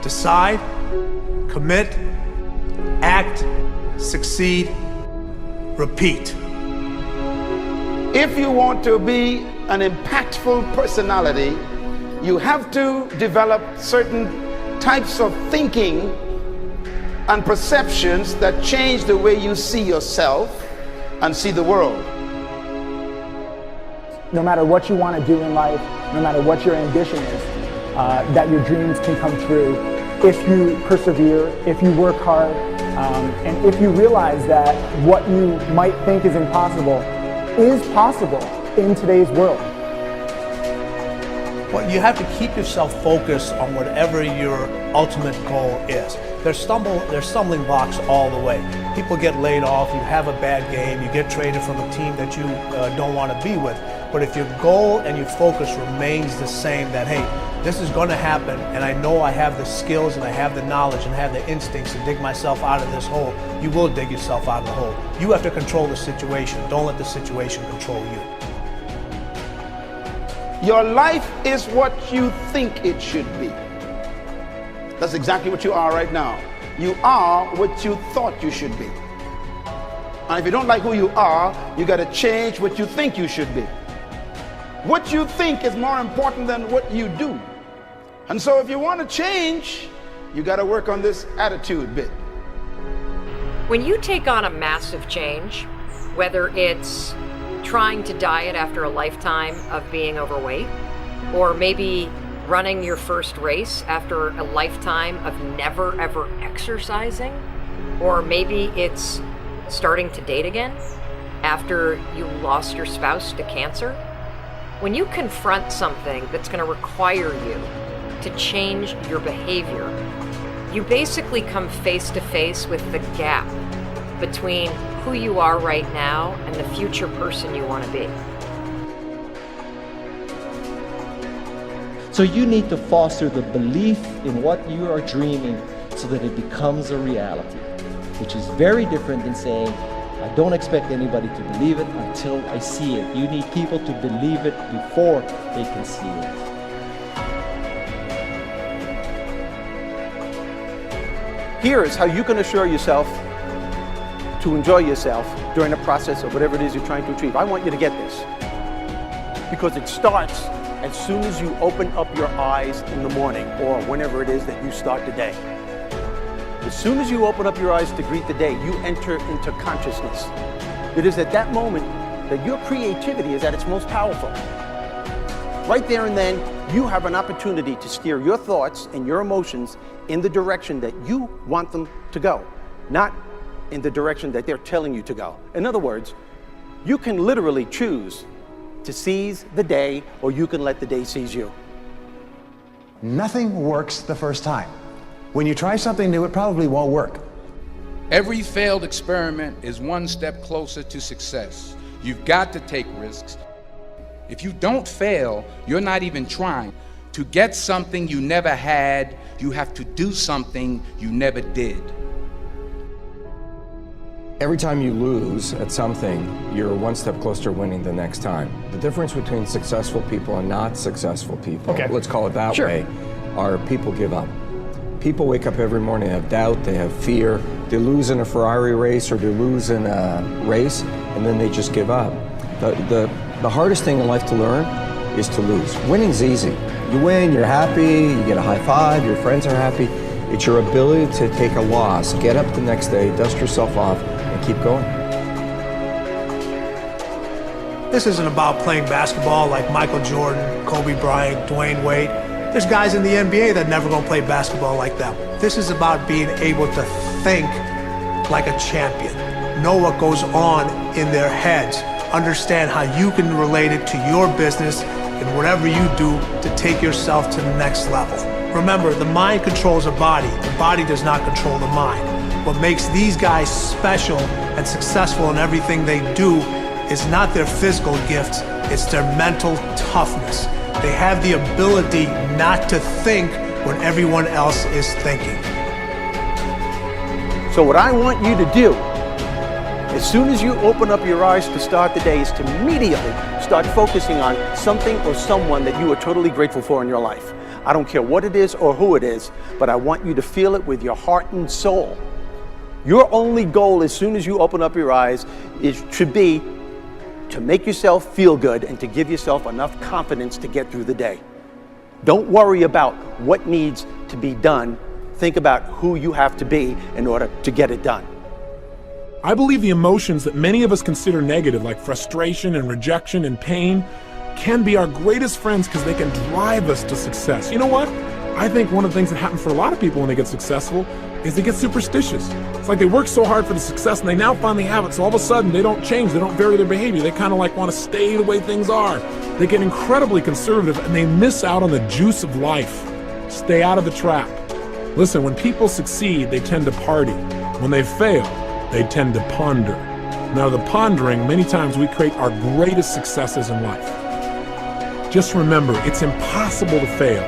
Decide, commit, act, succeed, repeat. If you want to be an impactful personality, you have to develop certain types of thinking and perceptions that change the way you see yourself and see the world. No matter what you want to do in life, no matter what your ambition is, that your dreams can come true if you persevere, if you work hard, and if you realize that what you might think is impossible is possible in today's world. Well, you have to keep yourself focused on whatever your ultimate goal is. There's stumbling blocks all the way. People get laid off, you have a bad game, you get traded from a team that you don't want to be with. But if your goal and your focus remains the same, that hey, this is going to happen, and I know I have the skills and I have the knowledge and I have the instincts to dig myself out of this hole, you will dig yourself out of the hole. You have to control the situation. Don't let the situation control you. Your life is what you think it should be. That's exactly what you are right now. You are what you thought you should be. And if you don't like who you are, you got to change what you think you should be. What you think is more important than what you do. And so if you want to change, you got to work on this attitude bit. When you take on a massive change, whether it's trying to diet after a lifetime of being overweight, or maybe running your first race after a lifetime of never ever exercising, or maybe it's starting to date again after you lost your spouse to cancer. When you confront something that's going to require you to change your behavior, you basically come face to face with the gap between who you are right now and the future person you want to be. So you need to foster the belief in what you are dreaming so that it becomes a reality, which is very different than saying, I don't expect anybody to believe it until I see it. You need people to believe it before they can see it. Here is how you can assure yourself to enjoy yourself during the process of whatever it is you're trying to achieve. I want you to get this, because it starts as soon as you open up your eyes in the morning, or whenever it is that you start the day. As soon as you open up your eyes to greet the day, you enter into consciousness. It is at that moment that your creativity is at its most powerful. Right there and then, you have an opportunity to steer your thoughts and your emotions in the direction that you want them to go, not in the direction that they're telling you to go. In other words, you can literally choose to seize the day, or you can let the day seize you. Nothing works the first time. When you try something new, it probably won't work. Every failed experiment is one step closer to success. You've got to take risks. If you don't fail, you're not even trying. To get something you never had, you have to do something you never did. Every time you lose at something, you're one step closer to winning the next time. The difference between successful people and not successful people, let's call it that way, are people give up. People wake up every morning, they have doubt, they have fear, they lose in a Ferrari race or they lose in a race, and then they just give up. The hardest thing in life to learn is to lose. Winning's easy. You win, you're happy, you get a high five, your friends are happy. It's your ability to take a loss, get up the next day, dust yourself off, and keep going. This isn't about playing basketball like Michael Jordan, Kobe Bryant, Dwayne Wade. There's guys in the NBA that never gonna play basketball like them. This is about being able to think like a champion, know what goes on in their heads, understand how you can relate it to your business and whatever you do to take yourself to the next level. Remember, the mind controls the body does not control the mind. What makes these guys special and successful in everything they do is not their physical gifts, it's their mental toughness. They have the ability not to think when everyone else is thinking. So what I want you to do, as soon as you open up your eyes to start the day, is to immediately start focusing on something or someone that you are totally grateful for in your life. I don't care what it is or who it is, but I want you to feel it with your heart and soul. Your only goal as soon as you open up your eyes should be to make yourself feel good and to give yourself enough confidence to get through the day. Don't worry about what needs to be done. Think about who you have to be in order to get it done. I believe the emotions that many of us consider negative, like frustration and rejection and pain, can be our greatest friends because they can drive us to success. You know what? I think one of the things that happens for a lot of people when they get successful is they get superstitious. It's like they work so hard for the success and they now finally have it, so all of a sudden they don't change, they don't vary their behavior, they kind of like want to stay the way things are. They get incredibly conservative and they miss out on the juice of life. Stay out of the trap. Listen, when people succeed, they tend to party. When they fail, they tend to ponder. Now, the pondering, many times we create our greatest successes in life. Just remember, it's impossible to fail.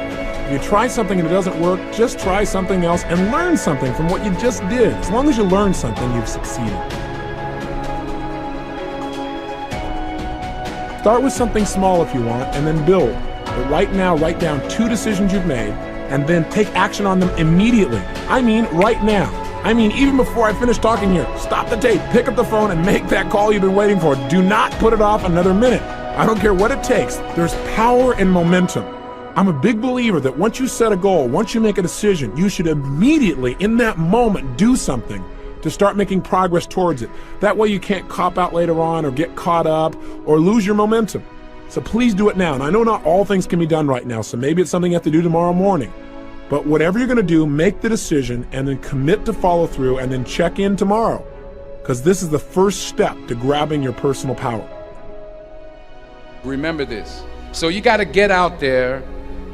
If you try something and it doesn't work, just try something else and learn something from what you just did. As long as you learn something, you've succeeded. Start with something small if you want, and then build. But right now, write down 2 decisions you've made, and then take action on them immediately. I mean, right now. I mean, even before I finish talking here, stop the tape, pick up the phone, and make that call you've been waiting for. Do not put it off another minute. I don't care what it takes. There's power in momentum. I'm a big believer that once you set a goal, once you make a decision, you should immediately, in that moment, do something to start making progress towards it. That way you can't cop out later on or get caught up or lose your momentum. So please do it now. And I know not all things can be done right now, so maybe it's something you have to do tomorrow morning. But whatever you're going to do, make the decision and then commit to follow through and then check in tomorrow. Because this is the first step to grabbing your personal power. Remember this. So you got to get out there.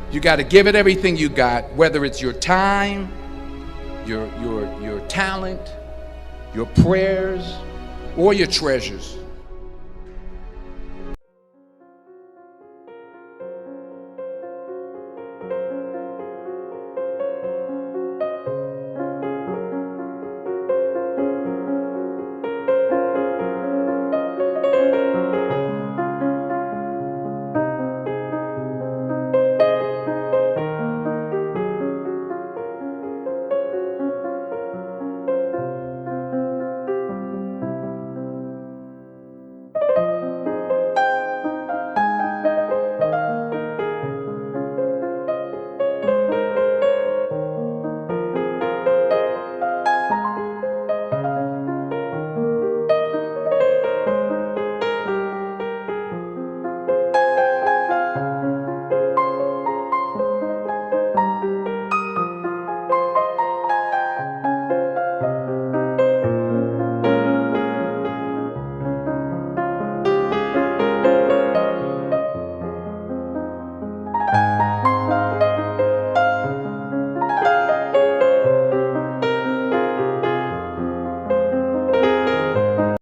You got to give it everything you got, whether it's your time, your talent, your prayers, or your treasures.